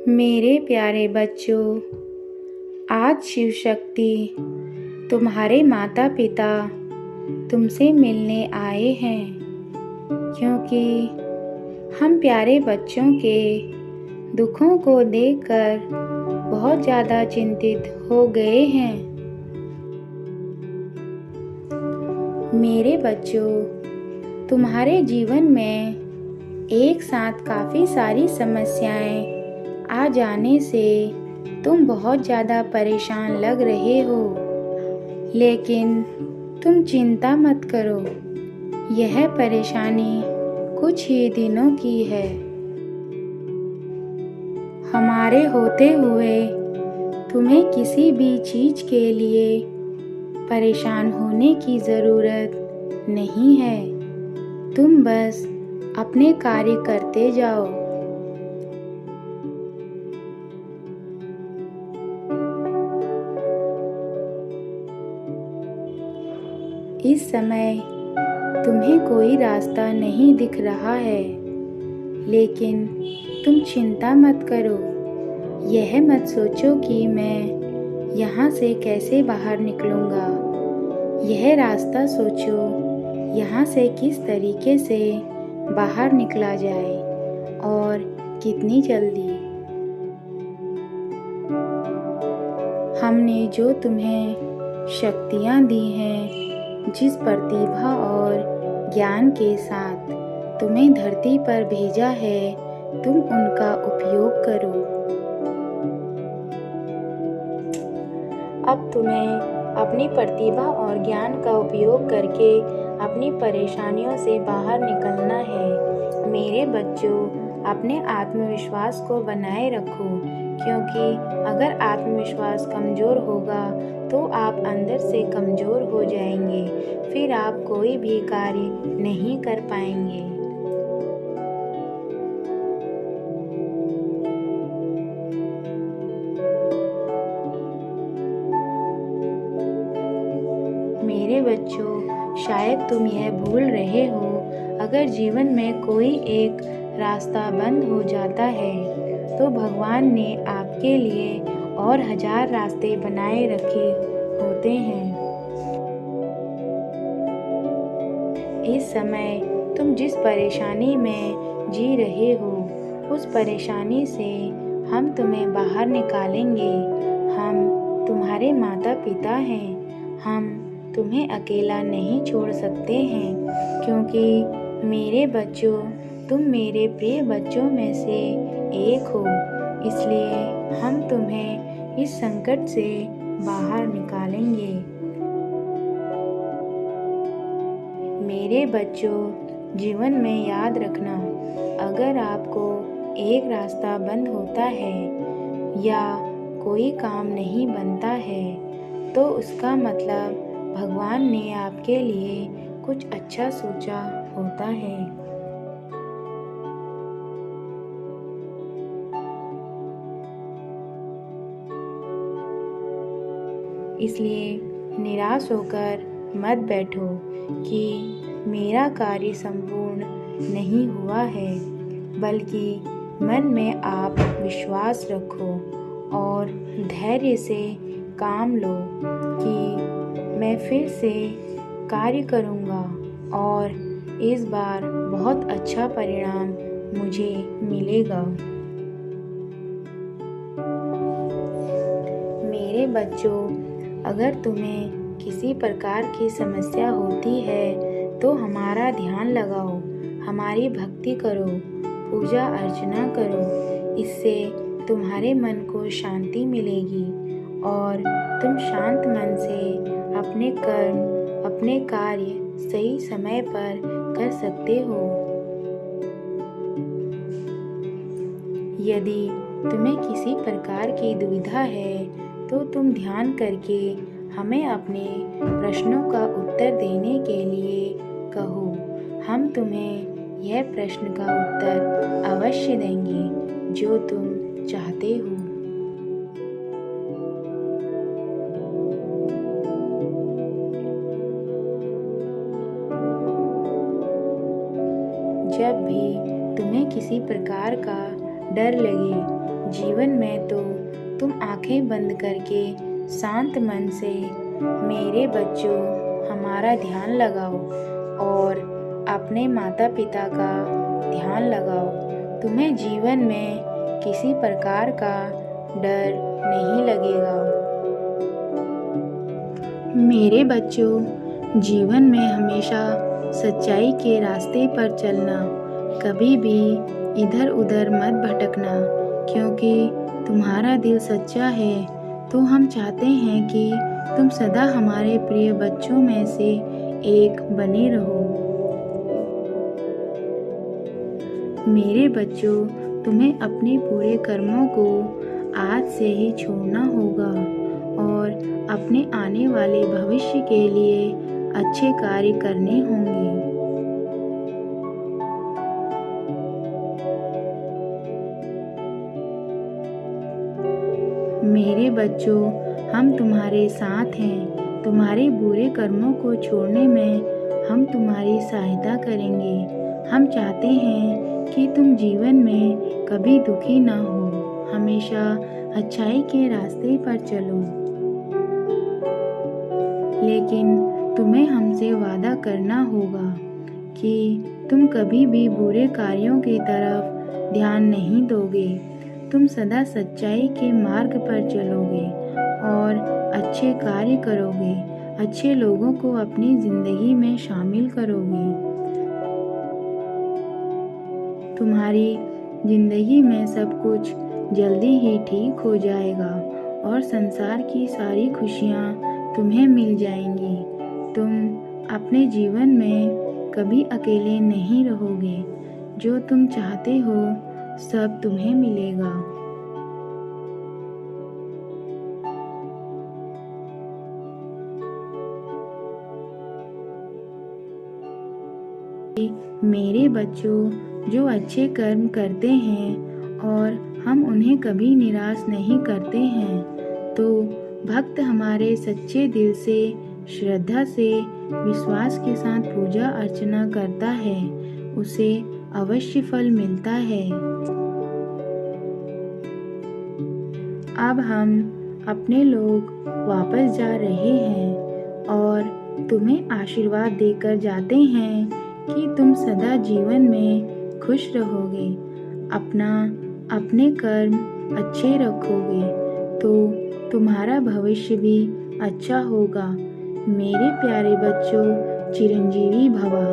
मेरे प्यारे बच्चों, आज शिव शक्ति तुम्हारे माता पिता तुमसे मिलने आए हैं, क्योंकि हम प्यारे बच्चों के दुखों को देखकर बहुत ज़्यादा चिंतित हो गए हैं। मेरे बच्चों, तुम्हारे जीवन में एक साथ काफ़ी सारी समस्याएं आ जाने से तुम बहुत ज़्यादा परेशान लग रहे हो, लेकिन तुम चिंता मत करो। यह परेशानी कुछ ही दिनों की है। हमारे होते हुए तुम्हें किसी भी चीज़ के लिए परेशान होने की ज़रूरत नहीं है। तुम बस अपने कार्य करते जाओ। इस समय तुम्हें कोई रास्ता नहीं दिख रहा है, लेकिन तुम चिंता मत करो। यह मत सोचो कि मैं यहाँ से कैसे बाहर निकलूँगा। यह रास्ता सोचो, यहाँ से किस तरीके से बाहर निकला जाए और कितनी जल्दी। हमने जो तुम्हें शक्तियाँ दी हैं, जिस प्रतिभा और ज्ञान के साथ तुम्हें धरती पर भेजा है, तुम उनका उपयोग करो। अब तुम्हें अपनी प्रतिभा और ज्ञान का उपयोग करके अपनी परेशानियों से बाहर निकलना है। मेरे बच्चों, अपने आत्मविश्वास को बनाए रखो, क्योंकि अगर आत्मविश्वास कमज़ोर होगा तो आप अंदर से कमज़ोर हो जाएंगे। फिर आप कोई भी कार्य नहीं कर पाएंगे। मेरे बच्चों, शायद तुम यह भूल रहे हो, अगर जीवन में कोई एक रास्ता बंद हो जाता है तो भगवान ने आपके लिए और 1000 रास्ते बनाए रखे होते हैं। इस समय तुम जिस परेशानी में जी रहे हो, उस परेशानी से हम तुम्हें बाहर निकालेंगे। हम तुम्हारे माता पिता हैं। हम तुम्हें अकेला नहीं छोड़ सकते हैं, क्योंकि मेरे बच्चों, तुम मेरे प्रिय बच्चों में से एक हो। इसलिए हम तुम्हें इस संकट से बाहर निकालेंगे। मेरे बच्चों, जीवन में याद रखना, अगर आपको एक रास्ता बंद होता है या कोई काम नहीं बनता है, तो उसका मतलब भगवान ने आपके लिए कुछ अच्छा सोचा होता है। इसलिए निराश होकर मत बैठो कि मेरा कार्य संपूर्ण नहीं हुआ है, बल्कि मन में आप विश्वास रखो और धैर्य से काम लो कि मैं फिर से कार्य करूँगा और इस बार बहुत अच्छा परिणाम मुझे मिलेगा। मेरे बच्चों, अगर तुम्हें किसी प्रकार की समस्या होती है तो हमारा ध्यान लगाओ, हमारी भक्ति करो, पूजा अर्चना करो। इससे तुम्हारे मन को शांति मिलेगी और तुम शांत मन से अपने कर्म, अपने कार्य सही समय पर कर सकते हो। यदि तुम्हें किसी प्रकार की दुविधा है तो तुम ध्यान करके हमें अपने प्रश्नों का उत्तर देने के लिए कहो। हम तुम्हें यह प्रश्न का उत्तर अवश्य देंगे जो तुम चाहते हो। जब भी तुम्हें किसी प्रकार का डर लगे, जीवन में तो तुम आंखें बंद करके शांत मन से मेरे बच्चों हमारा ध्यान लगाओ और अपने माता पिता का ध्यान लगाओ। तुम्हें जीवन में किसी प्रकार का डर नहीं लगेगा। मेरे बच्चों, जीवन में हमेशा सच्चाई के रास्ते पर चलना, कभी भी इधर उधर मत भटकना, क्योंकि तुम्हारा दिल सच्चा है तो हम चाहते हैं कि तुम सदा हमारे प्रिय बच्चों में से एक बने रहो। मेरे बच्चों, तुम्हें अपने पूरे कर्मों को आज से ही छोड़ना होगा और अपने आने वाले भविष्य के लिए अच्छे कार्य करने होंगे। मेरे बच्चों, हम तुम्हारे साथ हैं। तुम्हारे बुरे कर्मों को छोड़ने में हम तुम्हारी सहायता करेंगे। हम चाहते हैं कि तुम जीवन में कभी दुखी ना हो, हमेशा अच्छाई के रास्ते पर चलो। लेकिन तुम्हें हमसे वादा करना होगा कि तुम कभी भी बुरे कार्यों की तरफ ध्यान नहीं दोगे। तुम सदा सच्चाई के मार्ग पर चलोगे और अच्छे कार्य करोगे, अच्छे लोगों को अपनी ज़िंदगी में शामिल करोगे। तुम्हारी ज़िंदगी में सब कुछ जल्दी ही ठीक हो जाएगा और संसार की सारी खुशियाँ तुम्हें मिल जाएंगी। तुम अपने जीवन में कभी अकेले नहीं रहोगे। जो तुम चाहते हो सब तुम्हें मिलेगा। मेरे बच्चों, जो अच्छे कर्म करते हैं और हम उन्हें कभी निराश नहीं करते हैं, तो भक्त हमारे सच्चे दिल से, श्रद्धा से, विश्वास के साथ पूजा अर्चना करता है, उसे अवश्य फल मिलता है। अब हम अपने लोग वापस जा रहे हैं और तुम्हें आशीर्वाद देकर जाते हैं कि तुम सदा जीवन में खुश रहोगे, अपने कर्म अच्छे रखोगे तो तुम्हारा भविष्य भी अच्छा होगा। मेरे प्यारे बच्चों, चिरंजीवी भवा।